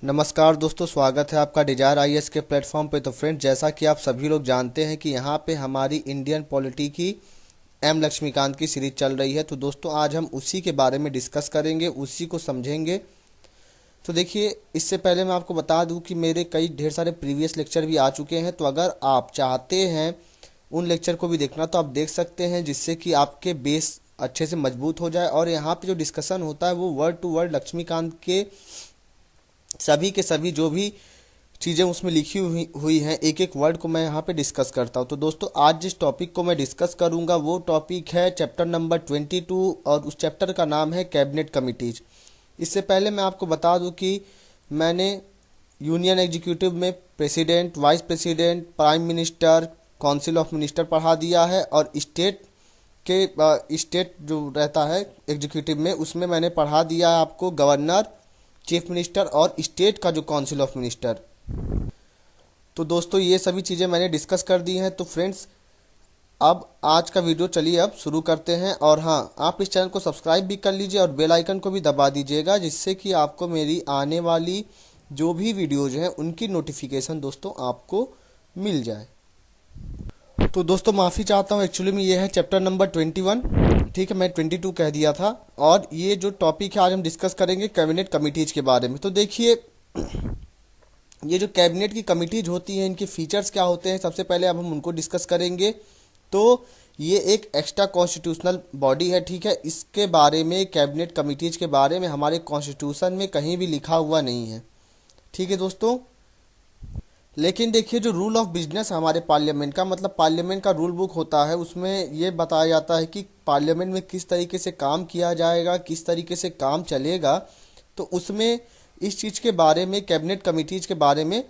नमस्कार दोस्तों, स्वागत है आपका डिजायर आईएएस के प्लेटफॉर्म पे। तो फ्रेंड्स, जैसा कि आप सभी लोग जानते हैं कि यहाँ पे हमारी इंडियन पॉलिटी की एम लक्ष्मीकांत की सीरीज चल रही है। तो दोस्तों, आज हम उसी के बारे में डिस्कस करेंगे, उसी को समझेंगे। तो देखिए, इससे पहले मैं आपको बता दूं कि मेरे कई ढेर सारे प्रीवियस लेक्चर भी आ चुके हैं। तो अगर आप चाहते हैं उन लेक्चर को भी देखना तो आप देख सकते हैं, जिससे कि आपके बेस अच्छे से मजबूत हो जाए। और यहाँ पे जो डिस्कशन होता है वो वर्ड टू वर्ड लक्ष्मीकांत के सभी के सभी जो भी चीज़ें उसमें लिखी हुई हैं, एक एक वर्ड को मैं यहाँ पे डिस्कस करता हूँ। तो दोस्तों, आज जिस टॉपिक को मैं डिस्कस करूँगा वो टॉपिक है चैप्टर नंबर 22, और उस चैप्टर का नाम है कैबिनेट कमिटीज। इससे पहले मैं आपको बता दूं कि मैंने यूनियन एग्जीक्यूटिव में president, vice president, prime minister, council of minister पढ़ा दिया है। और स्टेट जो रहता है एग्जीक्यूटिव में, उसमें मैंने पढ़ा दिया है आपको गवर्नर, चीफ मिनिस्टर और स्टेट का जो काउंसिल ऑफ मिनिस्टर। तो दोस्तों, ये सभी चीज़ें मैंने डिस्कस कर दी हैं। तो फ्रेंड्स, अब आज का वीडियो चलिए अब शुरू करते हैं। और हाँ, आप इस चैनल को सब्सक्राइब भी कर लीजिए और बेल आइकन को भी दबा दीजिएगा, जिससे कि आपको मेरी आने वाली जो भी वीडियोज हैं उनकी नोटिफिकेशन दोस्तों आपको मिल जाए। तो दोस्तों, माफ़ी चाहता हूँ, एक्चुअली में ये है चैप्टर नंबर 21। ठीक है, मैं 22 कह दिया था। और ये जो टॉपिक है आज हम डिस्कस करेंगे कैबिनेट कमिटीज के बारे में। तो देखिए, ये जो कैबिनेट की कमिटीज होती हैं, इनके फीचर्स क्या होते हैं, सबसे पहले अब हम उनको डिस्कस करेंगे। तो ये एक एक्स्ट्रा कॉन्स्टिट्यूशनल बॉडी है। ठीक है, इसके बारे में, कैबिनेट कमिटीज के बारे में हमारे कॉन्स्टिट्यूशन में कहीं भी लिखा हुआ नहीं है। ठीक है दोस्तों, लेकिन देखिए, जो रूल ऑफ बिजनेस हमारे पार्लियामेंट का, मतलब पार्लियामेंट का रूल बुक होता है, उसमें ये बताया जाता है कि पार्लियामेंट में किस तरीके से काम किया जाएगा, किस तरीके से काम चलेगा। तो उसमें इस चीज़ के बारे में, कैबिनेट कमिटीज के बारे में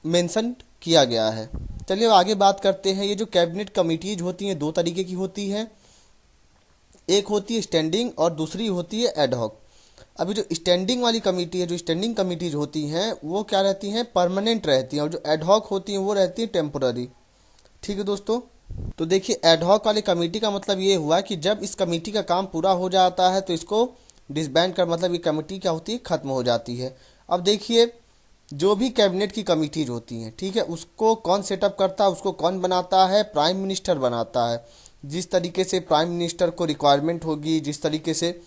मेंशन किया गया है। चलिए आगे बात करते हैं। ये जो कैबिनेट कमिटीज होती हैं, दो तरीके की होती हैं। एक होती है स्टैंडिंग और दूसरी होती है एडहॉक। अभी जो स्टैंडिंग वाली कमेटी है, जो स्टैंडिंग कमिटीज होती हैं, वो क्या रहती हैं, परमानेंट रहती हैं। और जो एडहॉक होती हैं वो रहती है टेम्पोररी। ठीक है दोस्तों, तो देखिए, एडहॉक वाली कमेटी का मतलब ये हुआ कि जब इस कमेटी का काम पूरा हो जाता है तो इसको डिसबैंड कर, मतलब ये कमेटी क्या होती है, खत्म हो जाती है। अब देखिए, जो भी कैबिनेट की कमिटीज होती हैं, ठीक है, उसको कौन सेटअप करता है, उसको कौन बनाता है, प्राइम मिनिस्टर बनाता है। जिस तरीके से प्राइम मिनिस्टर को रिक्वायरमेंट होगी, जिस तरीके से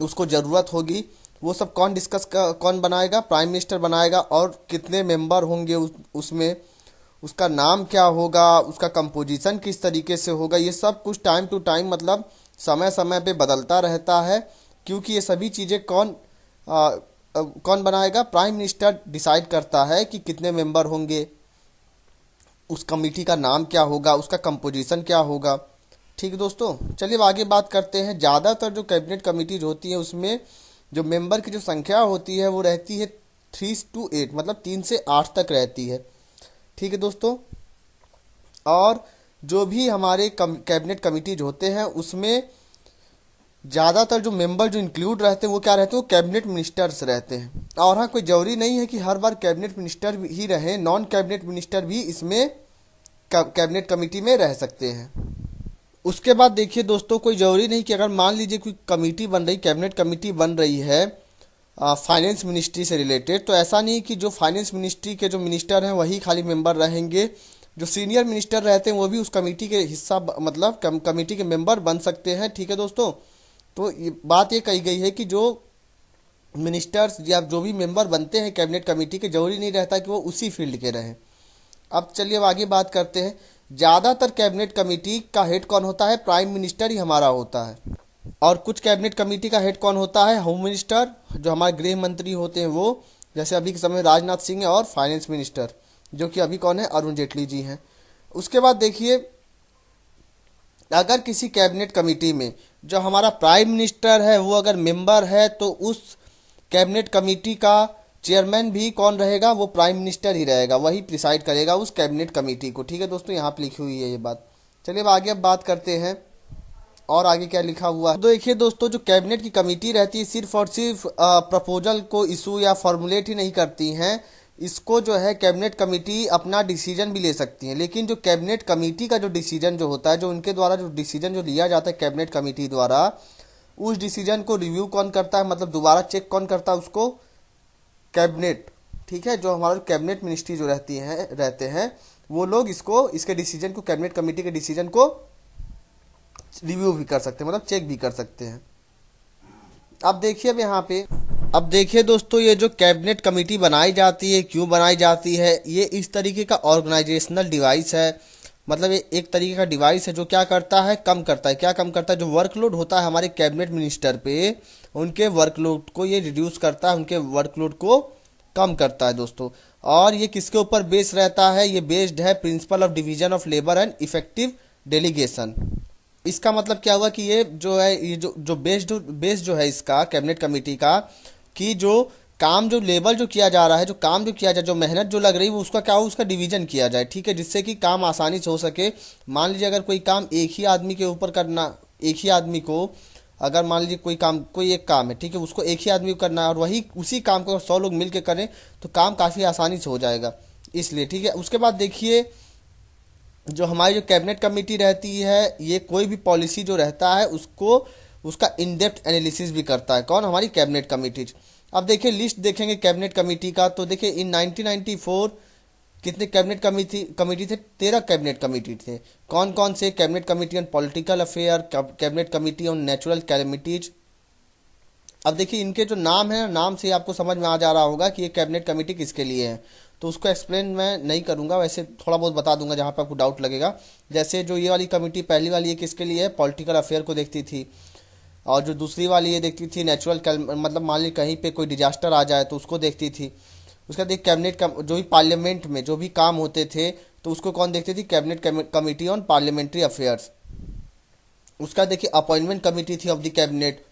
उसको ज़रूरत होगी, वो सब कौन बनाएगा, प्राइम मिनिस्टर बनाएगा। और कितने मेंबर होंगे उसमें, उसका नाम क्या होगा, उसका कंपोजिशन किस तरीके से होगा, ये सब कुछ टाइम टू टाइम, मतलब समय समय पे बदलता रहता है। क्योंकि ये सभी चीज़ें कौन बनाएगा, प्राइम मिनिस्टर डिसाइड करता है कि कितने मेंबर होंगे, उस कमेटी का नाम क्या होगा, उसका कंपोजिशन क्या होगा। ठीक है दोस्तों, चलिए अब आगे बात करते हैं। ज़्यादातर जो कैबिनेट कमिटीज होती हैं, उसमें जो मेंबर की जो संख्या होती है वो रहती है 3 to 8, मतलब 3 से 8 तक रहती है। ठीक है दोस्तों, और जो भी हमारे कैबिनेट कमिटीज होते हैं, उसमें ज़्यादातर जो मेंबर जो इंक्लूड रहते हैं वो क्या रहते हैं, वो कैबिनेट मिनिस्टर्स रहते हैं। और हाँ, कोई जरूरी नहीं है कि हर बार कैबिनेट मिनिस्टर ही रहे, नॉन कैबिनेट मिनिस्टर भी इसमें कैबिनेट कमिटी में रह सकते हैं। उसके बाद देखिए दोस्तों, कोई ज़रूरी नहीं कि अगर मान लीजिए कोई कमेटी बन रही, कैबिनेट कमेटी बन रही है फाइनेंस मिनिस्ट्री से रिलेटेड, तो ऐसा नहीं कि जो फाइनेंस मिनिस्ट्री के जो मिनिस्टर हैं वही खाली मेंबर रहेंगे। जो सीनियर मिनिस्टर रहते हैं वो भी उस कमेटी के हिस्सा, मतलब कमेटी के मेंबर बन सकते हैं। ठीक है दोस्तों, तो बात ये कही गई है कि जो मिनिस्टर्स या जो भी मेंबर बनते हैं कैबिनेट कमेटी के, जरूरी नहीं रहता कि वो उसी फील्ड के रहें। अब चलिए अब आगे बात करते हैं। ज़्यादातर कैबिनेट कमेटी का हेड कौन होता है, प्राइम मिनिस्टर ही हमारा होता है। और कुछ कैबिनेट कमेटी का हेड कौन होता है, होम मिनिस्टर, जो हमारे गृह मंत्री होते हैं वो, जैसे अभी के समय राजनाथ सिंह है। और फाइनेंस मिनिस्टर, जो कि अभी कौन है, अरुण जेटली जी हैं। उसके बाद देखिए, अगर किसी कैबिनेट कमेटी में जो हमारा प्राइम मिनिस्टर है वो अगर मेंबर है, तो उस कैबिनेट कमेटी का चेयरमैन भी कौन रहेगा, वो प्राइम मिनिस्टर ही रहेगा, वही प्रिसाइड करेगा उस कैबिनेट कमेटी को। ठीक है दोस्तों, यहाँ पे लिखी हुई है ये बात। चलिए अब आगे बात करते हैं और आगे क्या लिखा हुआ है। तो देखिए दोस्तों, जो कैबिनेट की कमेटी रहती है, सिर्फ और सिर्फ प्रपोजल को इशू या फॉर्मुलेट ही नहीं करती हैं, इसको जो है कैबिनेट कमेटी अपना डिसीजन भी ले सकती है। लेकिन जो कैबिनेट कमेटी का जो डिसीजन जो होता है, जो उनके द्वारा जो डिसीजन जो लिया जाता है कैबिनेट कमेटी द्वारा, उस डिसीजन को रिव्यू कौन करता है, मतलब दोबारा चेक कौन करता है उसको, कैबिनेट, ठीक है, जो हमारा कैबिनेट मिनिस्ट्री जो रहते हैं वो लोग इसके डिसीजन को, कैबिनेट कमेटी के डिसीजन को रिव्यू भी कर सकते हैं, मतलब चेक भी कर सकते हैं। अब देखिए अब यहाँ पे, अब देखिए दोस्तों, ये जो कैबिनेट कमेटी बनाई जाती है, क्यों बनाई जाती है, ये इस तरीके का ऑर्गेनाइजेशनल डिवाइस है। मतलब ये एक तरीके का डिवाइस है जो क्या करता है, कम करता है। क्या कम करता है? जो वर्कलोड होता है हमारे कैबिनेट मिनिस्टर पे, उनके वर्कलोड को ये रिड्यूस करता है, उनके वर्कलोड को कम करता है दोस्तों। और ये किसके ऊपर बेस रहता है? ये बेस्ड है principle of division of labour and effective delegation. इसका मतलब क्या हुआ कि ये जो है, ये जो बेस जो है इसका, कैबिनेट कमेटी का, कि जो काम, जो लेबर जो किया जा रहा है, जो काम जो किया जाए, जो मेहनत जो लग रही है, वो उसका क्या हो, उसका डिवीजन किया जाए, ठीक है, जिससे कि काम आसानी से हो सके। मान लीजिए अगर कोई काम एक ही आदमी के ऊपर करना, एक ही आदमी को, अगर मान लीजिए कोई एक काम है, ठीक है, उसको एक ही आदमी को करना है, और वही उसी काम को 100 लोग मिल के करें तो काम काफ़ी आसानी से हो जाएगा, इसलिए, ठीक है। उसके बाद देखिए, जो हमारी जो कैबिनेट कमेटी रहती है, ये कोई भी पॉलिसी जो रहता है उसको, उसका इन डेप्थ एनालिसिस भी करता है। कौन? हमारी कैबिनेट कमेटी। अब देखिए लिस्ट देखेंगे कैबिनेट कमेटी का, तो देखिए इन 1994 कितने कैबिनेट कमेटी थे? 13 कैबिनेट कमेटी थे। कौन कौन से? Cabinet committee on political affair, cabinet committee on natural calamities. अब देखिए इनके जो नाम है, नाम से आपको समझ में आ जा रहा होगा कि ये कैबिनेट कमेटी किसके लिए है, तो उसको एक्सप्लेन मैं नहीं करूंगा, वैसे थोड़ा बहुत बता दूंगा जहाँ पे आपको डाउट लगेगा। जैसे जो ये वाली कमेटी, पहली वाली, ये किसके लिए है? पॉलिटिकल अफेयर को देखती थी। और जो दूसरी वाली ये देखती थी नेचुरल, मतलब मान ली कहीं पे कोई डिजास्टर आ जाए तो उसको देखती थी। उसका देख कैबिनेट का जो भी पार्लियामेंट में जो भी काम होते थे तो उसको कौन देखती थी? Cabinet committee on parliamentary affairs. उसका देखिए अपॉइंटमेंट कमेटी थी ऑफ द कैबिनेट।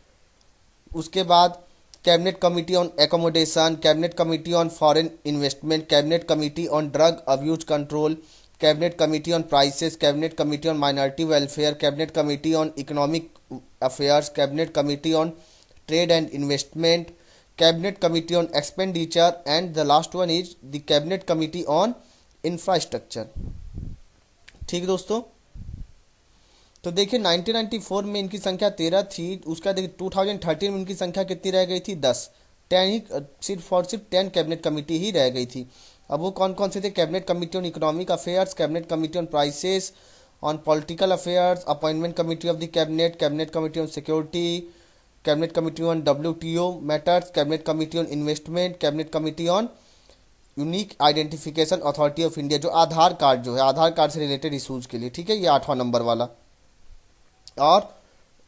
उसके बाद cabinet committee on accommodation, cabinet committee on foreign investment, cabinet committee on drug abuse control, cabinet committee on prices, cabinet committee on minority welfare, cabinet committee on economic affairs, cabinet committee on trade and investment, cabinet committee on expenditure, and the last one is the cabinet committee on infrastructure. ठीक दोस्तों, तो देखिए 1994 में इनकी संख्या 13 थी। उसका देखिए 2013 में इनकी संख्या कितनी रह गई थी? 10। 10 ही, सिर्फ और सिर्फ 10 कैबिनेट कमेटी ही रह गई थी। अब वो कौन कौन से थे? Cabinet committee on economic affairs, cabinet committee on prices, on political affairs, appointment committee of the cabinet, cabinet committee on security, cabinet committee on WTO matters, cabinet committee on investment, cabinet committee on unique identification authority of India, जो आधार card जो है, आधार card से related issues के लिए, ठीक है, ये 8वां number वाला। और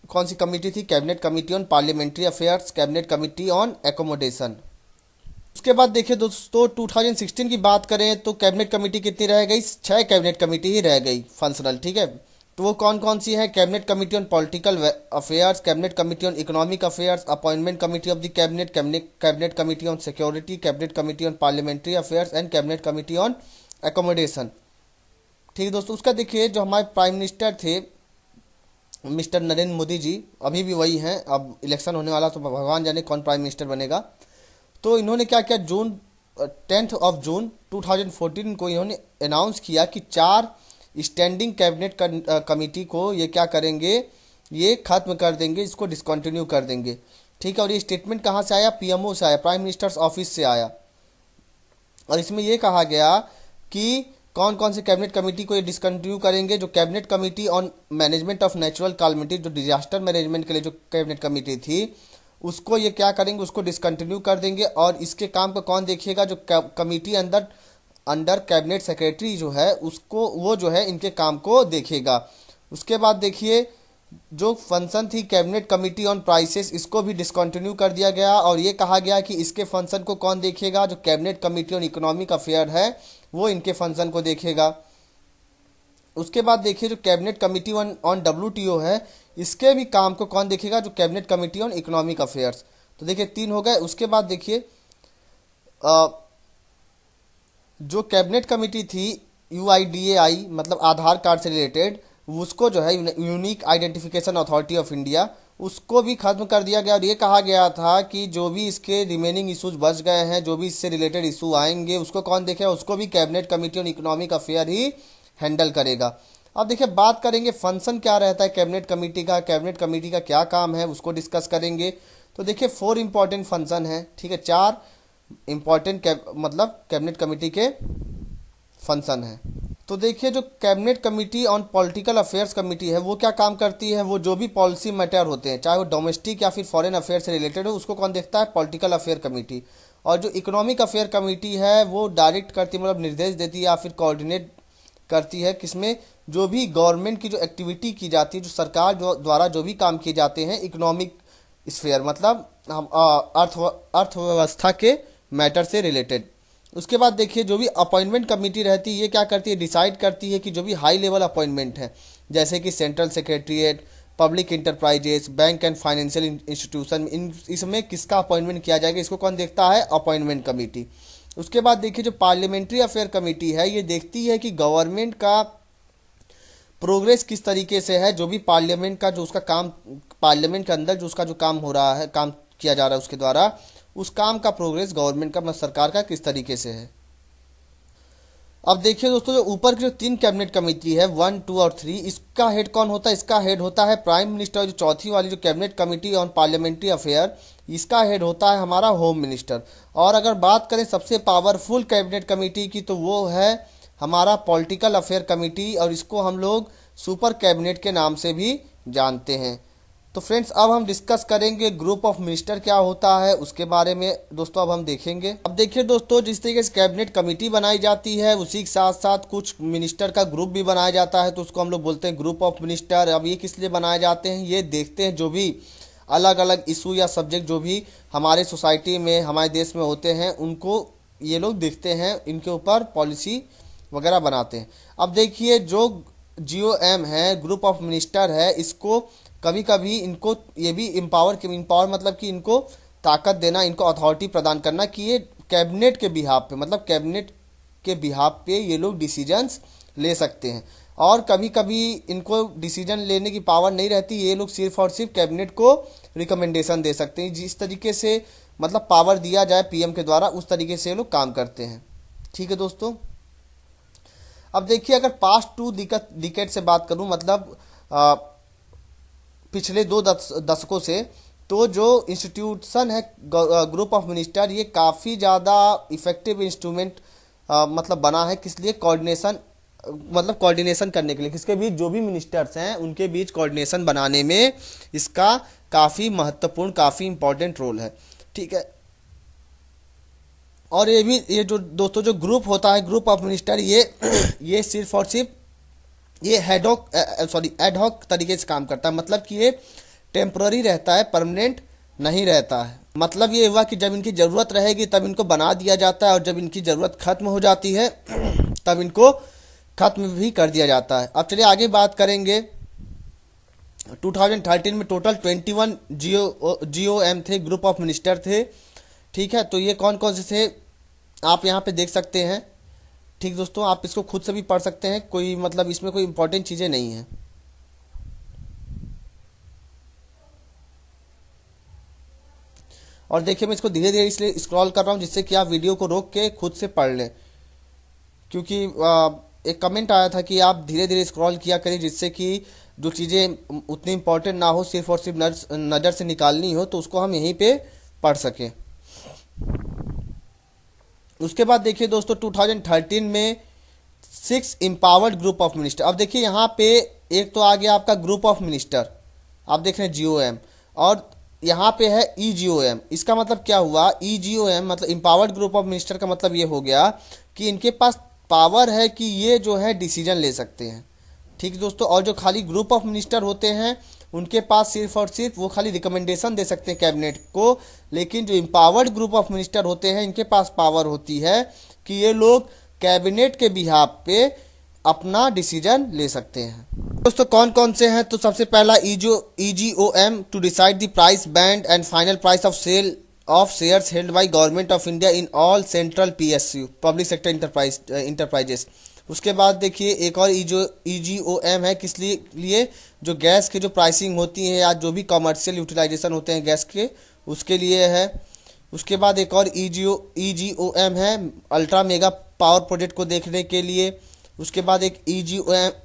कौन सी कमेटी थी? Cabinet committee on parliamentary affairs, cabinet committee on accommodation. उसके बाद देखिए दोस्तों 2016 की बात करें तो कैबिनेट कमेटी कितनी रह गई? 6 कैबिनेट कमेटी ही रह गई फंक्शनल, ठीक है। तो वो कौन कौन सी है? Cabinet committee on political affairs, cabinet committee on economic affairs, appointment committee of the cabinet, cabinet committee on security, cabinet committee on parliamentary affairs and cabinet committee on accommodation. ठीक है दोस्तों, उसका देखिए जो हमारे प्राइम मिनिस्टर थे mister Narendra Modi ji, अभी भी वही हैं। अब इलेक्शन होने वाला तो भगवान जाने कौन प्राइम मिनिस्टर बनेगा। तो इन्होंने क्या किया? 10 जून 2014 को इन्होंने अनाउंस किया कि 4 स्टैंडिंग कैबिनेट कमेटी को ये क्या करेंगे? ये खत्म कर देंगे, इसको डिसकंटिन्यू कर देंगे, ठीक है। और ये स्टेटमेंट कहाँ से आया? PMO से आया, प्राइम मिनिस्टर्स ऑफिस से आया। और इसमें ये कहा गया कि कौन कौन से कैबिनेट कमेटी को ये डिसकंटिन्यू करेंगे? जो cabinet committee on management of natural calamity, जो डिजास्टर मैनेजमेंट के लिए जो कैबिनेट कमेटी थी, उसको ये क्या करेंगे? उसको डिसकंटिन्यू कर देंगे। और इसके काम को कौन देखेगा? जो कमेटी अंडर कैबिनेट सेक्रेटरी जो है उसको, वो जो है इनके काम को देखेगा। उसके बाद देखिए जो फंक्शन थी कैबिनेट कमेटी ऑन प्राइसेस, इसको भी डिसकंटिन्यू कर दिया गया। और ये कहा गया कि इसके फंक्शन को कौन देखेगा? जो cabinet committee on economic affair है वो इनके फंक्शन को देखेगा। उसके बाद देखिए जो कैबिनेट कमेटी ऑन WTO है, इसके भी काम को कौन देखेगा? जो cabinet committee on economic affairs. तो देखिए 3 हो गए। उसके बाद देखिए जो कैबिनेट कमेटी थी UIDAI, मतलब आधार कार्ड से रिलेटेड, उसको जो है unique identification authority of India, उसको भी खत्म कर दिया गया। और ये कहा गया था कि जो भी इसके रिमेनिंग इशूज बच गए हैं, जो भी इससे रिलेटेड इशू आएंगे, उसको कौन देखेगा? उसको भी cabinet committee on economic affair he handle करेगा। अब देखिए बात करेंगे फंक्शन क्या रहता है कैबिनेट कमेटी का, कैबिनेट कमेटी का क्या काम है, उसको डिस्कस करेंगे। तो देखिए 4 इंपॉर्टेंट फंक्शन है, ठीक है, 4 इम्पोर्टेंट मतलब कैबिनेट कमेटी के फंक्शन है। तो देखिए जो cabinet committee on political affairs committee है वो क्या काम करती है, वो जो भी पॉलिसी मैटर होते हैं चाहे वो डोमेस्टिक या फिर फॉरेन अफेयर से रिलेटेड हो उसको कौन देखता है, पॉलिटिकल अफेयर कमेटी। और जो इकोनॉमिक अफेयर कमेटी है वो डायरेक्ट करती है, मतलब निर्देश देती है या फिर कोऑर्डिनेट करती है किसमें, जो भी गवर्नमेंट की जो एक्टिविटी की जाती है, जो सरकार जो द्वारा जो भी काम किए जाते हैं इकोनॉमिक स्फेयर मतलब हम अर्थव्यवस्था के मैटर से रिलेटेड। उसके बाद देखिए जो भी अपॉइंटमेंट कमेटी रहती है ये क्या करती है, डिसाइड करती है कि जो भी हाई लेवल अपॉइंटमेंट है जैसे कि central secretariat, public enterprises, bank and financial institution, इन इसमें किसका अपॉइंटमेंट किया जाएगा इसको कौन देखता है, अपॉइंटमेंट कमेटी। उसके बाद देखिए जो पार्लियामेंट्री अफेयर कमेटी है ये देखती है कि गवर्नमेंट का प्रोग्रेस किस तरीके से है, जो भी पार्लियामेंट का जो उसका काम, पार्लियामेंट के अंदर जो उसका जो काम हो रहा है, काम किया जा रहा है उसके द्वारा, उस काम का प्रोग्रेस गवर्नमेंट का मतलब सरकार का किस तरीके से है। अब देखिए दोस्तों जो ऊपर की जो 3 कैबिनेट कमेटी है 1, 2 और 3, इसका हेड कौन होता है, इसका हेड होता है प्राइम मिनिस्टर। जो चौथी वाली जो cabinet committee on parliamentary affair इसका हेड होता है हमारा होम मिनिस्टर। और अगर बात करें सबसे पावरफुल कैबिनेट कमेटी की तो वो है हमारा पॉलिटिकल अफेयर कमेटी, और इसको हम लोग सुपर कैबिनेट के नाम से भी जानते हैं। तो फ्रेंड्स अब हम डिस्कस करेंगे ग्रुप ऑफ मिनिस्टर क्या होता है उसके बारे में दोस्तों अब हम देखेंगे। अब देखिए दोस्तों जिस तरीके से कैबिनेट कमेटी बनाई जाती है उसी के साथ साथ कुछ मिनिस्टर का ग्रुप भी बनाया जाता है, तो उसको हम लोग बोलते हैं ग्रुप ऑफ मिनिस्टर। अब ये किस लिए बनाए जाते हैं, ये देखते हैं जो भी अलग अलग इशू या सब्जेक्ट जो भी हमारे सोसाइटी में हमारे देश में होते हैं उनको ये लोग देखते हैं, इनके ऊपर पॉलिसी वगैरह बनाते हैं। अब देखिए जो GOM है, ग्रुप ऑफ मिनिस्टर है, इसको कभी कभी इनको ये भी इम्पावर मतलब कि इनको ताकत देना, इनको अथॉरिटी प्रदान करना कि ये कैबिनेट के बिहाफ पे मतलब कैबिनेट के बिहाफ पे ये लोग डिसीजंस ले सकते हैं। और कभी कभी इनको डिसीजन लेने की पावर नहीं रहती, ये लोग सिर्फ और सिर्फ कैबिनेट को रिकमेंडेशन दे सकते हैं। जिस तरीके से मतलब पावर दिया जाए PM के द्वारा उस तरीके से ये लोग काम करते हैं। ठीक है दोस्तों। अब देखिए अगर पास्ट 2 डिकेड से बात करूं मतलब पिछले 2 दशकों से, तो जो इंस्टीट्यूशन है ग्रुप ऑफ मिनिस्टर ये काफ़ी ज़्यादा इफेक्टिव इंस्ट्रूमेंट मतलब बना है, किस लिए, कोऑर्डिनेशन मतलब कोऑर्डिनेशन करने के लिए, किसके बीच, जो भी मिनिस्टर्स हैं उनके बीच कोऑर्डिनेशन बनाने में इसका काफ़ी महत्वपूर्ण, काफ़ी इंपॉर्टेंट रोल है। ठीक है। और ये जो दोस्तों जो ग्रुप होता है ग्रुप ऑफ मिनिस्टर ये सिर्फ और सिर्फ ये एडहॉक तरीके से काम करता है, मतलब कि ये टेम्पररी रहता है, परमानेंट नहीं रहता है। मतलब ये हुआ कि जब इनकी ज़रूरत रहेगी तब इनको बना दिया जाता है और जब इनकी ज़रूरत खत्म हो जाती है तब इनको खत्म भी कर दिया जाता है। अब चलिए आगे बात करेंगे। 2013 में टोटल 21 GOM थे, ग्रुप ऑफ मिनिस्टर थे। ठीक है। तो ये कौन कौन से थे आप यहाँ पे देख सकते हैं। ठीक दोस्तों, आप इसको खुद से भी पढ़ सकते हैं, कोई मतलब इसमें कोई इंपॉर्टेंट चीज़ें नहीं हैं। और देखिए मैं इसको धीरे धीरे इसलिए स्क्रॉल कर रहा हूँ जिससे कि आप वीडियो को रोक के खुद से पढ़ लें, क्योंकि एक कमेंट आया था कि आप धीरे धीरे स्क्रॉल किया करें जिससे कि जो चीज़ें उतनी इंपॉर्टेंट ना हो, सिर्फ और सिर्फ नज़र से निकालनी हो, तो उसको हम यहीं पे पढ़ सकें। उसके बाद देखिए दोस्तों 2013 में 6 एम्पावर्ड ग्रुप ऑफ मिनिस्टर। अब देखिए यहाँ पे एक तो आ गया आपका ग्रुप ऑफ मिनिस्टर, आप देख रहे हैं GOM, और यहाँ पे है EGOM। इसका मतलब क्या हुआ, EGOM मतलब एम्पावर्ड ग्रुप ऑफ मिनिस्टर का मतलब ये हो गया कि इनके पास पावर है कि ये जो है डिसीजन ले सकते हैं। ठीक है दोस्तों। और जो खाली ग्रुप ऑफ मिनिस्टर होते हैं उनके पास सिर्फ और सिर्फ वो खाली रिकमेंडेशन दे सकते हैं कैबिनेट को, लेकिन जो एम्पावर्ड ग्रुप ऑफ मिनिस्टर होते हैं इनके पास पावर होती है कि ये लोग कैबिनेट के बिहाफ पे अपना डिसीजन ले सकते हैं। दोस्तों कौन कौन से हैं, तो सबसे पहला EGOM to decide the price band and final price of sale of shares held by government of India in all central PSU public sector enterprises. उसके बाद देखिए एक और EGOM है, किस लिए जो गैस की जो प्राइसिंग होती है या जो भी कमर्शियल यूटिलाइजेशन होते हैं गैस के, उसके लिए है। उसके बाद एक और EGOM है अल्ट्रा मेगा पावर प्रोजेक्ट को देखने के लिए। उसके बाद एक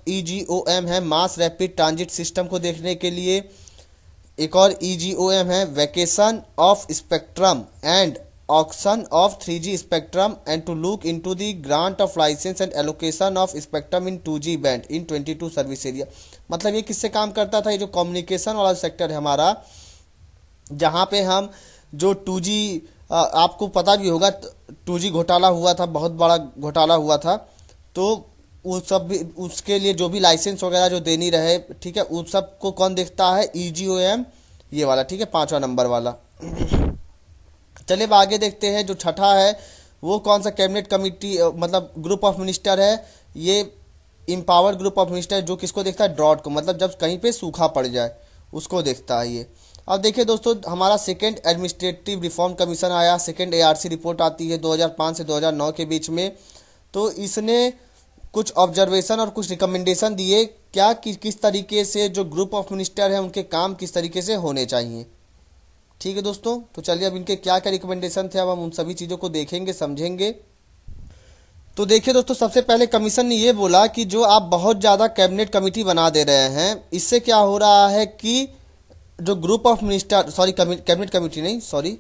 EGOM है मास रैपिड ट्रांजिट सिस्टम को देखने के लिए। एक और EGOM है vacation of spectrum and auction of 3G spectrum and to look into the grant of license and allocation of spectrum in 2G band in 22 service area. मतलब ये किससे काम करता था, ये जो कम्युनिकेशन वाला सेक्टर है हमारा, जहाँ पे हम जो 2G, आपको पता भी होगा 2G घोटाला हुआ था, बहुत बड़ा घोटाला हुआ था, तो वो सब भी उसके लिए जो भी लाइसेंस वगैरह जो देनी रहे, ठीक है, उस सब को कौन देखता है, EGOM, ये वाला, ठीक है, 5वां नंबर वाला। चलिए अब आगे देखते हैं, जो छठा है वो कौन सा कैबिनेट कमिटी मतलब ग्रुप ऑफ मिनिस्टर है, ये इम्पावर्ड ग्रुप ऑफ मिनिस्टर, जो किसको देखता है, ड्रॉट को, मतलब जब कहीं पे सूखा पड़ जाए उसको देखता है ये। अब देखिए दोस्तों, हमारा सेकंड एडमिनिस्ट्रेटिव रिफॉर्म कमीशन आया, सेकंड ARC रिपोर्ट आती है 2005 से 2009 के बीच में। तो इसने कुछ ऑब्जर्वेशन और कुछ रिकमेंडेशन दिए क्या कि किस तरीके से जो ग्रुप ऑफ मिनिस्टर है उनके काम किस तरीके से होने चाहिए। ठीक है दोस्तों, तो चलिए अब इनके क्या क्या रिकमेंडेशन थे, अब हम उन सभी चीज़ों को देखेंगे, समझेंगे। तो देखिए दोस्तों, सबसे पहले कमीशन ने ये बोला कि जो आप बहुत ज़्यादा कैबिनेट कमेटी बना दे रहे हैं, इससे क्या हो रहा है कि जो group of minister, sorry cabinet committee नहीं, सॉरी,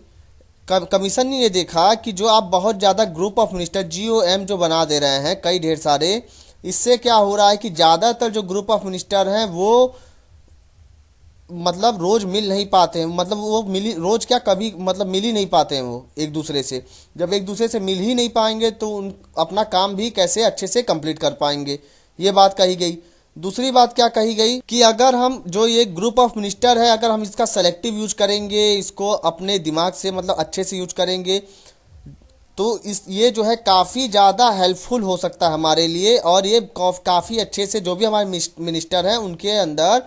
कमीशन ने ये देखा कि जो आप बहुत ज़्यादा ग्रुप ऑफ मिनिस्टर GOM जो बना दे रहे हैं कई ढेर सारे, इससे क्या हो रहा है कि ज़्यादातर जो ग्रुप ऑफ मिनिस्टर हैं वो मतलब रोज मिल नहीं पाते हैं, मतलब वो मिली रोज क्या कभी मतलब मिल ही नहीं पाते हैं वो एक दूसरे से। जब एक दूसरे से मिल ही नहीं पाएंगे तो उन अपना काम भी कैसे अच्छे से कंप्लीट कर पाएंगे, ये बात कही गई। दूसरी बात क्या कही गई कि अगर हम जो ये ग्रुप ऑफ मिनिस्टर है, अगर हम इसका सेलेक्टिव यूज करेंगे, इसको अपने दिमाग से मतलब अच्छे से यूज करेंगे, तो ये जो है काफ़ी ज़्यादा हेल्पफुल हो सकता है हमारे लिए, और ये काफ़ी अच्छे से जो भी हमारे मिनिस्टर हैं उनके अंदर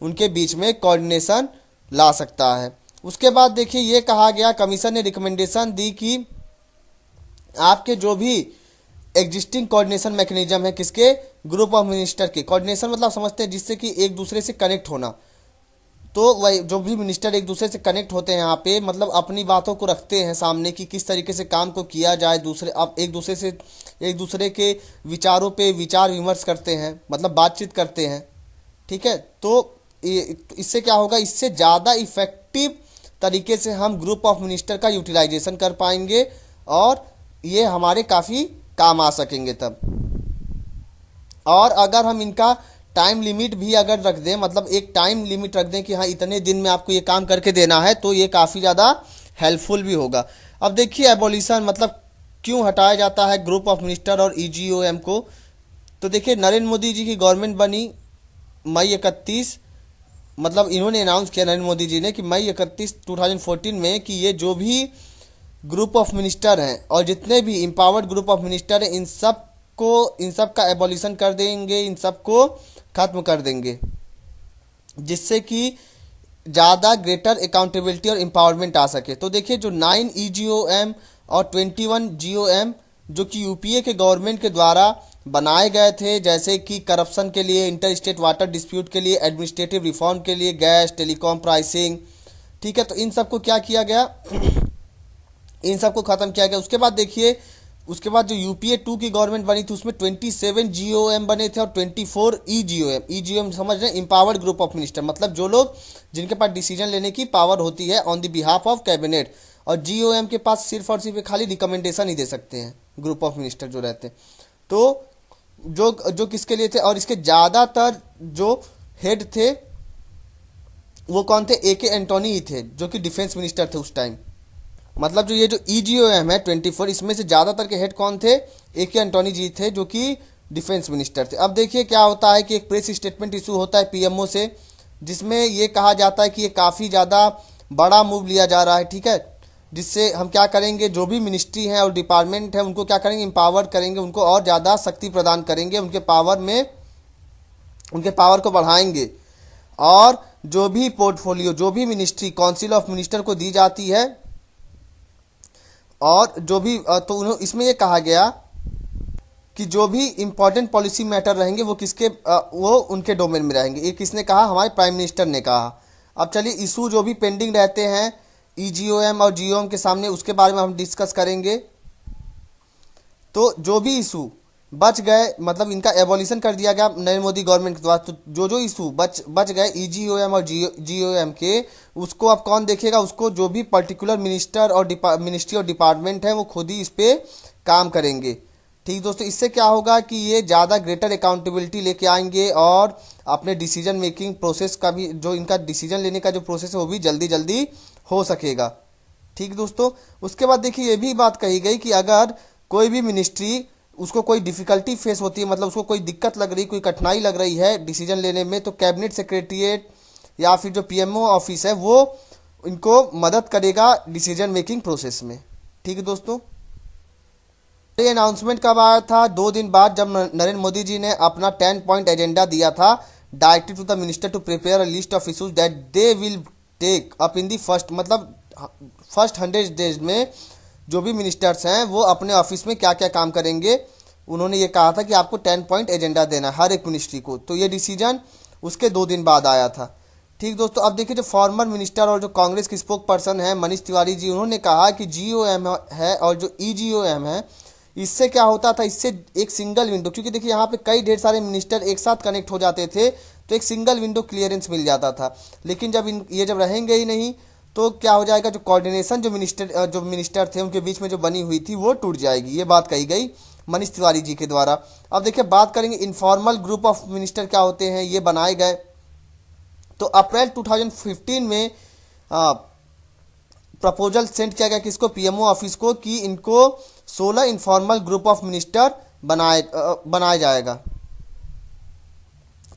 उनके बीच में कोऑर्डिनेशन ला सकता है। उसके बाद देखिए ये कहा गया, कमीशन ने रिकमेंडेशन दी कि आपके जो भी एग्जिस्टिंग कोऑर्डिनेशन मैकेनिज्म है, किसके, ग्रुप ऑफ मिनिस्टर के, कोऑर्डिनेशन मतलब समझते हैं जिससे कि एक दूसरे से कनेक्ट होना, तो वही जो भी मिनिस्टर एक दूसरे से कनेक्ट होते हैं यहाँ पे, मतलब अपनी बातों को रखते हैं सामने कि किस तरीके से काम को किया जाए, दूसरे अब एक दूसरे के विचारों पे विचार विमर्श करते हैं, मतलब बातचीत करते हैं। ठीक है, तो इससे क्या होगा, इससे ज़्यादा इफेक्टिव तरीके से हम ग्रुप ऑफ मिनिस्टर का यूटिलाइजेशन कर पाएंगे और ये हमारे काफ़ी काम आ सकेंगे तब। और अगर हम इनका टाइम लिमिट भी अगर रख दें, मतलब एक टाइम लिमिट रख दें कि हाँ इतने दिन में आपको ये काम करके देना है, तो ये काफ़ी ज़्यादा हेल्पफुल भी होगा। अब देखिए एबोलिशन मतलब क्यों हटाया जाता है ग्रुप ऑफ मिनिस्टर और EGOM को। तो देखिए नरेंद्र मोदी जी की गवर्नमेंट बनी मई 31, मतलब इन्होंने अनाउंस किया नरेंद्र मोदी जी ने कि मई 31 2014 में कि ये जो भी ग्रुप ऑफ मिनिस्टर हैं और जितने भी इम्पावर्ड ग्रुप ऑफ मिनिस्टर हैं इन सब का एबॉलिशन कर देंगे, इन सब को खत्म कर देंगे, जिससे कि ज़्यादा ग्रेटर अकाउंटेबिलिटी और एम्पावरमेंट आ सके। तो देखिए जो 9 EGOM और 21 GOM जो कि UPA के गवर्नमेंट के द्वारा बनाए गए थे, जैसे कि करप्शन के लिए, इंटर स्टेट वाटर डिस्प्यूट के लिए, एडमिनिस्ट्रेटिव रिफॉर्म के लिए, गैस टेलीकॉम प्राइसिंग, ठीक है, तो इन सबको क्या किया गया इन सबको ख़त्म किया गया। उसके बाद देखिए, उसके बाद जो UPA 2 की गवर्नमेंट बनी थी उसमें 27 GOM बने थे और 24 EGOM समझ रहे हैं, इम्पावर्ड ग्रुप ऑफ मिनिस्टर, मतलब जो लोग जिनके पास डिसीजन लेने की पावर होती है on the behalf of cabinet, और GOM के पास सिर्फ और सिर्फ खाली रिकमेंडेशन ही दे सकते हैं ग्रुप ऑफ मिनिस्टर जो रहते हैं। तो जो किसके लिए थे, और इसके ज़्यादातर जो हेड थे वो कौन थे, AK एंटोनी ही थे जो कि डिफेंस मिनिस्टर थे उस टाइम। मतलब जो ये जो EGOM है 24, इसमें से ज़्यादातर के हेड कौन थे, AK एंटोनी जी थे जो कि डिफेंस मिनिस्टर थे। अब देखिए क्या होता है कि एक प्रेस स्टेटमेंट इशू होता है PMO से, जिसमें ये कहा जाता है कि ये काफ़ी ज़्यादा बड़ा मूव लिया जा रहा है, ठीक है, जिससे हम क्या करेंगे, जो भी मिनिस्ट्री हैं और डिपार्टमेंट हैं उनको क्या करेंगे, एम्पावर करेंगे, उनको और ज़्यादा शक्ति प्रदान करेंगे, उनके पावर को बढ़ाएंगे, और जो भी पोर्टफोलियो, जो भी मिनिस्ट्री काउंसिल ऑफ मिनिस्टर को दी जाती है, और जो भी तो इसमें यह कहा गया कि जो भी इंपॉर्टेंट पॉलिसी मैटर रहेंगे वो वो उनके डोमेन में रहेंगे। ये किसने कहा, हमारे प्राइम मिनिस्टर ने कहा। अब चलिए इशू जो भी पेंडिंग रहते हैं EGOM और GOM के सामने, उसके बारे में हम डिस्कस करेंगे। तो जो भी इशू बच गए, मतलब इनका एबॉलिशन कर दिया गया नरेंद्र मोदी गवर्नमेंट के द्वारा। तो जो इशू बच गए ईजीओएम और जीओएम के, उसको अब कौन देखेगा? उसको जो भी पर्टिकुलर मिनिस्टर और मिनिस्ट्री और डिपार्टमेंट है वो खुद ही इस पे काम करेंगे। ठीक दोस्तों, इससे क्या होगा कि ये ज़्यादा ग्रेटर अकाउंटेबिलिटी लेके आएंगे और अपने डिसीजन मेकिंग प्रोसेस का भी, जो इनका डिसीजन लेने का जो प्रोसेस है वो भी जल्दी जल्दी हो सकेगा। ठीक दोस्तों, उसके बाद देखिए ये भी बात कही गई कि अगर कोई भी मिनिस्ट्री, उसको कोई डिफिकल्टी फेस होती है, मतलब उसको कोई दिक्कत लग रही, कोई कठिनाई लग रही है डिसीजन लेने में, तो कैबिनेट सेक्रेटरीट या फिर जो पीएमओ ऑफिस है वो इनको मदद करेगा डिसीजन मेकिंग प्रोसेस में। ठीक है दोस्तों, ये अनाउंसमेंट कब आया था? 2 दिन बाद, जब नरेंद्र मोदी जी ने अपना 10 पॉइंट एजेंडा दिया था, directed to the minister to prepare a list of issues that they will take up in the first, मतलब फर्स्ट 100 डेज में जो भी मिनिस्टर्स हैं वो अपने ऑफिस में क्या क्या काम करेंगे, उन्होंने ये कहा था कि आपको 10 पॉइंट एजेंडा देना है हर एक मिनिस्ट्री को। तो ये डिसीजन उसके 2 दिन बाद आया था। ठीक दोस्तों, अब देखिए जो फॉर्मर मिनिस्टर और जो कांग्रेस के स्पोक पर्सन है मनीष तिवारी जी, उन्होंने कहा कि जीओएम है और जो ईजीओएम है, इससे क्या होता था, इससे एक सिंगल विंडो, क्योंकि देखिए यहाँ पे कई ढेर सारे मिनिस्टर एक साथ कनेक्ट हो जाते थे तो एक सिंगल विंडो क्लियरेंस मिल जाता था। लेकिन जब ये जब रहेंगे ही नहीं तो क्या हो जाएगा, जो कोऑर्डिनेशन जो मिनिस्टर थे उनके बीच में जो बनी हुई थी वो टूट जाएगी। ये बात कही गई मनीष तिवारी जी के द्वारा। अब देखिए बात करेंगे इनफॉर्मल ग्रुप ऑफ मिनिस्टर क्या होते हैं, ये बनाए गए। तो अप्रैल 2015 में प्रपोजल सेंड किया गया किसको? पीएमओ ऑफिस को, कि इनको 16 इनफॉर्मल ग्रुप ऑफ मिनिस्टर बनाया जाएगा।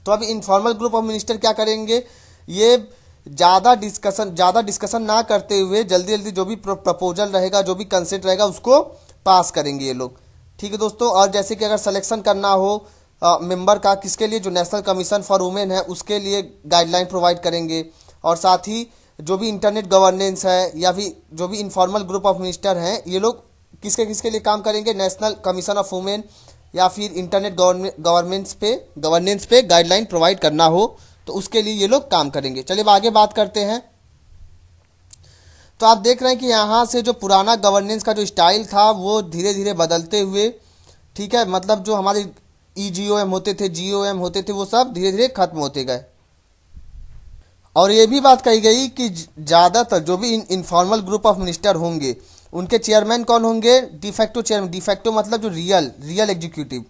तो अब इनफॉर्मल ग्रुप ऑफ मिनिस्टर क्या करेंगे? ये ज़्यादा डिस्कशन ना करते हुए जल्दी जल्दी जो भी प्रपोजल रहेगा, जो भी कंसेंट रहेगा, उसको पास करेंगे ये लोग। ठीक है दोस्तों, और जैसे कि अगर सिलेक्शन करना हो मेंबर का, किसके लिए? जो नेशनल कमीशन फॉर वुमेन है उसके लिए गाइडलाइन प्रोवाइड करेंगे। और साथ ही जो भी इंटरनेट गवर्नेंस है या फिर जो भी इनफॉर्मल ग्रुप ऑफ मिनिस्टर हैं, ये लोग किसके किसके लिए काम करेंगे? नेशनल कमीशन ऑफ वुमेन या फिर इंटरनेट गवर्नेंस पे गाइडलाइन प्रोवाइड करना हो तो उसके लिए ये लोग काम करेंगे। चलिए अब आगे बात करते हैं। तो आप देख रहे हैं कि यहाँ से जो पुराना गवर्नेंस का जो स्टाइल था वो धीरे धीरे बदलते हुए, ठीक है, मतलब जो हमारे ईजीओएम होते थे, जीओएम होते थे, वो सब धीरे धीरे खत्म होते गए। और ये भी बात कही गई कि ज़्यादातर जो भी इनफॉर्मल ग्रुप ऑफ मिनिस्टर होंगे उनके चेयरमैन कौन होंगे? De facto chairman. डिफेक्टो मतलब जो रियल एग्जीक्यूटिव,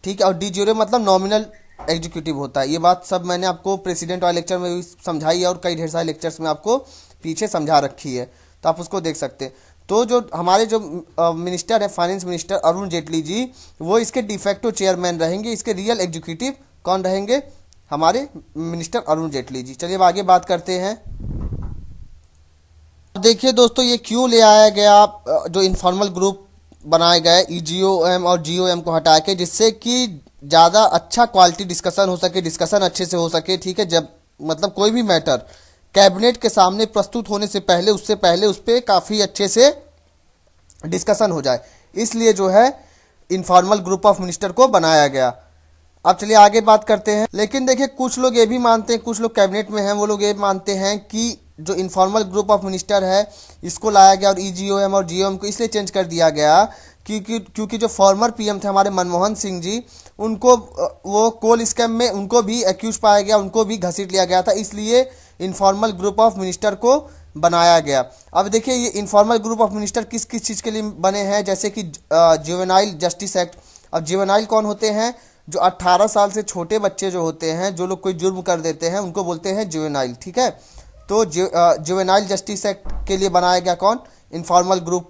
ठीक है, और डी ज्यूरे मतलब नॉमिनल एग्जीक्यूटिव होता है। ये बात सब मैंने आपको प्रेसिडेंट वाले लेक्चर में भी समझाई है और कई ढेर सारे लेक्चर्स में आपको पीछे समझा रखी है, तो आप उसको देख सकते हैं। तो जो हमारे जो मिनिस्टर है, फाइनेंस मिनिस्टर अरुण जेटली जी, वो इसके डिफेक्टो चेयरमैन रहेंगे। इसके रियल एग्जीक्यूटिव कौन रहेंगे? हमारे मिनिस्टर अरुण जेटली जी। चलिए अब आगे बात करते हैं। देखिए दोस्तों, ये क्यों ले आया गया जो इनफॉर्मल ग्रुप बनाए गए ईजीओएम और जीओएम को हटा के, जिससे कि ज़्यादा अच्छा क्वालिटी डिस्कशन हो सके, डिस्कशन अच्छे से हो सके। ठीक है, जब मतलब कोई भी मैटर कैबिनेट के सामने प्रस्तुत होने से पहले, उससे पहले उस पर काफ़ी अच्छे से डिस्कशन हो जाए, इसलिए जो है इनफॉर्मल ग्रुप ऑफ मिनिस्टर को बनाया गया। अब चलिए आगे बात करते हैं। लेकिन देखिए कुछ लोग ये भी मानते हैं, कुछ लोग कैबिनेट में हैं, वो लोग ये मानते हैं कि जो इनफॉर्मल ग्रुप ऑफ मिनिस्टर है इसको लाया गया और ईजीओएम और जीओएम को इसलिए चेंज कर दिया गया क्योंकि जो फॉर्मर पीएम थे हमारे मनमोहन सिंह जी, उनको वो कोल स्कैम में उनको भी एक्यूज पाया गया, उनको भी घसीट लिया गया था, इसलिए इनफॉर्मल ग्रुप ऑफ मिनिस्टर को बनाया गया। अब देखिए ये इनफॉर्मल ग्रुप ऑफ मिनिस्टर किस किस चीज़ के लिए बने हैं, जैसे कि जुवेनाइल जस्टिस एक्ट। अब जुवेनाइल कौन होते हैं? जो 18 साल से छोटे बच्चे जो होते हैं, जो लोग कोई जुर्म कर देते हैं, उनको बोलते हैं जुवेनाइल। ठीक है, तो जुवेनाइल जस्टिस एक्ट के लिए बनाया गया कौन? Informal group.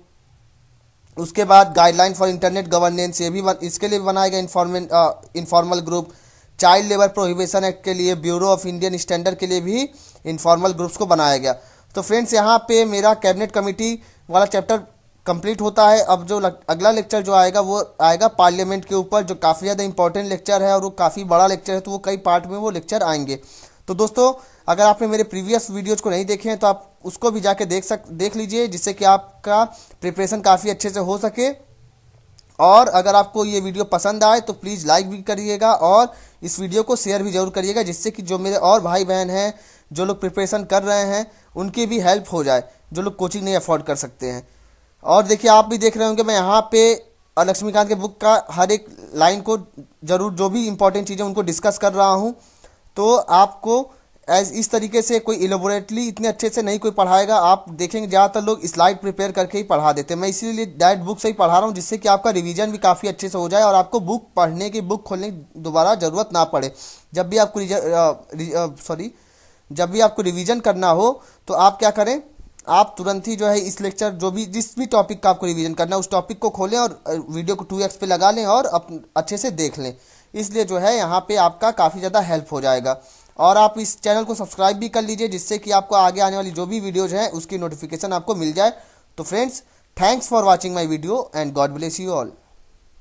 उसके बाद गाइडलाइन फॉर इंटरनेट गवर्नेंस, ये भी इसके लिए बनाया गया informal group. Child labour prohibition act के लिए, ब्यूरो ऑफ इंडियन स्टैंडर्ड के लिए भी इनफॉर्मल ग्रुप्स को बनाया गया। तो फ्रेंड्स, यहाँ पे मेरा कैबिनेट कमेटी वाला चैप्टर कंप्लीट होता है। अब जो अगला लेक्चर जो आएगा वो आएगा पार्लियामेंट के ऊपर, जो काफ़ी ज़्यादा इंपॉर्टेंट लेक्चर है और वो काफ़ी बड़ा लेक्चर है, तो वो कई पार्ट में वो लेक्चर आएंगे। तो दोस्तों, अगर आपने मेरे प्रीवियस वीडियोज़ को नहीं देखे हैं तो आप उसको भी जाके देख लीजिए, जिससे कि आपका प्रिपरेशन काफ़ी अच्छे से हो सके। और अगर आपको ये वीडियो पसंद आए तो प्लीज़ लाइक भी करिएगा और इस वीडियो को शेयर भी जरूर करिएगा, जिससे कि जो मेरे और भाई बहन हैं जो लोग प्रिपरेशन कर रहे हैं उनकी भी हेल्प हो जाए, जो लोग कोचिंग नहीं अफोर्ड कर सकते हैं। और देखिए आप भी देख रहे होंगे मैं यहाँ पे और लक्ष्मीकांत के बुक का हर एक लाइन को जरूर, जो भी इंपॉर्टेंट चीज़ें उनको डिस्कस कर रहा हूँ। तो आपको इस तरीके से कोई इलेबोरेटली इतने अच्छे से नहीं कोई पढ़ाएगा। आप देखेंगे ज़्यादातर लोग स्लाइड प्रिपेयर करके ही पढ़ा देते हैं। मैं इसीलिए डायरेक्ट बुक से ही पढ़ा रहा हूँ, जिससे कि आपका रिवीजन भी काफ़ी अच्छे से हो जाए और आपको बुक पढ़ने की, बुक खोलने की दोबारा ज़रूरत ना पड़े। जब भी आपको जब भी आपको रिवीजन करना हो तो आप क्या करें, आप तुरंत ही जो है इस लेक्चर, जो भी जिस भी टॉपिक का आपको रिवीजन करना है उस टॉपिक को खोलें और वीडियो को 2x पे लगा लें और अच्छे से देख लें। इसलिए जो है यहाँ पे आपका काफ़ी ज़्यादा हेल्प हो जाएगा। और आप इस चैनल को सब्सक्राइब भी कर लीजिए, जिससे कि आपको आगे आने वाली जो भी वीडियोज़ हैं उसकी नोटिफिकेशन आपको मिल जाए। तो friends, thanks for watching my video and God bless you all.